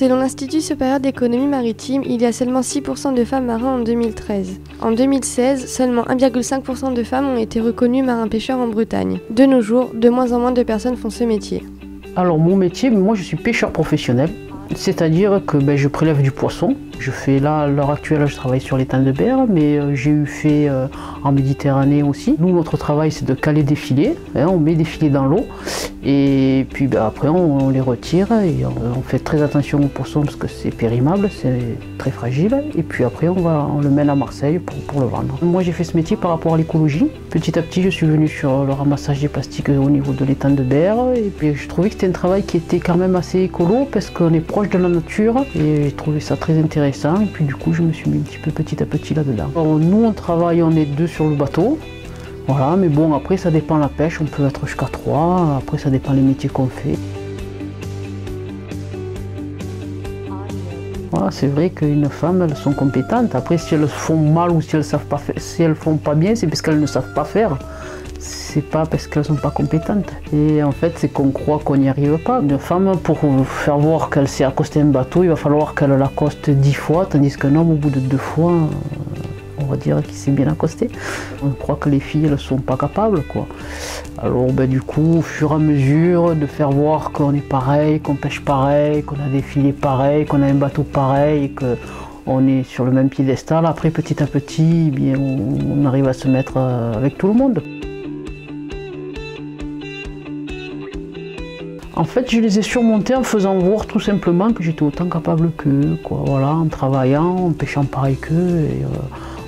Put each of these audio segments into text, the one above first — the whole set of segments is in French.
Selon l'Institut supérieur d'économie maritime, il y a seulement 6% de femmes marins en 2013. En 2016, seulement 1,5% de femmes ont été reconnues marins-pêcheurs en Bretagne. De nos jours, de moins en moins de personnes font ce métier. Alors mon métier, moi je suis pêcheur professionnel, c'est-à-dire que je prélève du poisson. Je fais là, à l'heure actuelle, je travaille sur l'étang de Berre, mais j'ai eu fait en Méditerranée aussi. Nous, notre travail, c'est de caler des filets. On met des filets dans l'eau et puis après, on les retire et on fait très attention aux poissons parce que c'est périmable, c'est très fragile. Et puis après, on le mène à Marseille pour le vendre. Moi, j'ai fait ce métier par rapport à l'écologie. Petit à petit, je suis venu sur le ramassage des plastiques au niveau de l'étang de Berre. Et puis, je trouvais que c'était un travail qui était quand même assez écolo parce qu'on est proche de la nature et j'ai trouvé ça très intéressant. Et puis du coup je me suis mis un petit peu petit à petit là-dedans. Nous on travaille, on est 2 sur le bateau, voilà, mais bon après ça dépend la pêche, on peut être jusqu'à 3, après ça dépend les métiers qu'on fait. Voilà, c'est vrai qu'une femme, elles sont compétentes, après si elles font mal ou si elles savent pas faire, si elles font pas bien, c'est parce qu'elles ne savent pas faire. C'est pas parce qu'elles sont pas compétentes. Et en fait, c'est qu'on croit qu'on n'y arrive pas. Une femme, pour faire voir qu'elle sait accoster un bateau, il va falloir qu'elle l'accoste 10 fois, tandis qu'un homme, au bout de 2 fois, on va dire qu'il s'est bien accosté. On croit que les filles, elles sont pas capables, quoi. Alors, du coup, au fur et à mesure de faire voir qu'on est pareil, qu'on pêche pareil, qu'on a des filets pareils, qu'on a un bateau pareil, qu'on est sur le même piédestal, après, petit à petit, on arrive à se mettre avec tout le monde. En fait, je les ai surmontés en faisant voir tout simplement que j'étais autant capable qu'eux, quoi. Voilà, en travaillant, en pêchant pareil qu'eux, et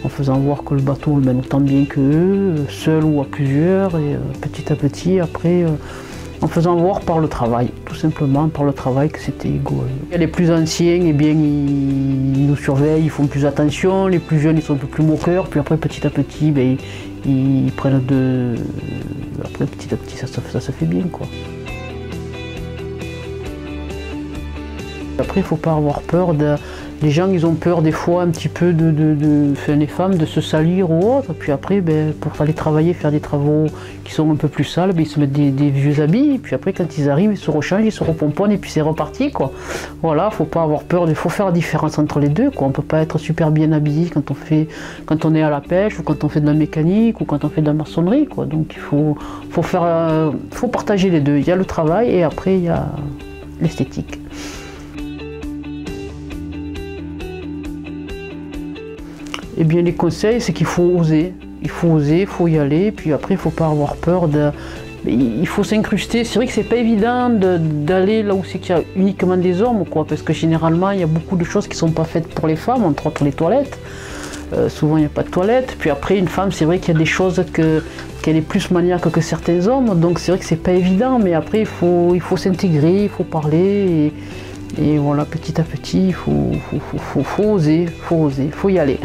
en faisant voir que le bateau on le mène autant bien qu'eux, seul ou à plusieurs, et petit à petit, après, en faisant voir par le travail, tout simplement par le travail que c'était égaux. Les plus anciens, eh bien, ils nous surveillent, ils font plus attention, les plus jeunes, ils sont un peu plus moqueurs, puis après, petit à petit, ils prennent de... Après, petit à petit, ça se fait bien, quoi. Après, il ne faut pas avoir peur les gens, ils ont peur des fois un petit peu les femmes de se salir ou autre. Puis après, pour aller travailler, faire des travaux qui sont un peu plus sales, ils se mettent des vieux habits. Puis après, quand ils arrivent, ils se rechangent, ils se repomponnent et puis c'est reparti, quoi. Voilà, il ne faut pas avoir peur. Il faut faire la différence entre les deux, quoi. On ne peut pas être super bien habillé quand on est à la pêche ou quand on fait de la mécanique ou quand on fait de la maçonnerie, quoi. Donc il faut partager les deux. Il y a le travail et après il y a l'esthétique. Eh bien, les conseils, c'est qu'il faut oser. Il faut oser, il faut y aller, puis après, il ne faut pas avoir peur il faut s'incruster. C'est vrai que c'est pas évident d'aller là où c'est qu'il y a uniquement des hommes, quoi, parce que généralement, il y a beaucoup de choses qui ne sont pas faites pour les femmes, entre autres les toilettes. Souvent, il n'y a pas de toilettes. Puis après, une femme, c'est vrai qu'il y a des choses qu'elle est plus maniaque que certains hommes, donc c'est vrai que c'est pas évident, mais après, il faut s'intégrer, il faut parler. Et voilà, petit à petit, il faut oser, il faut y aller.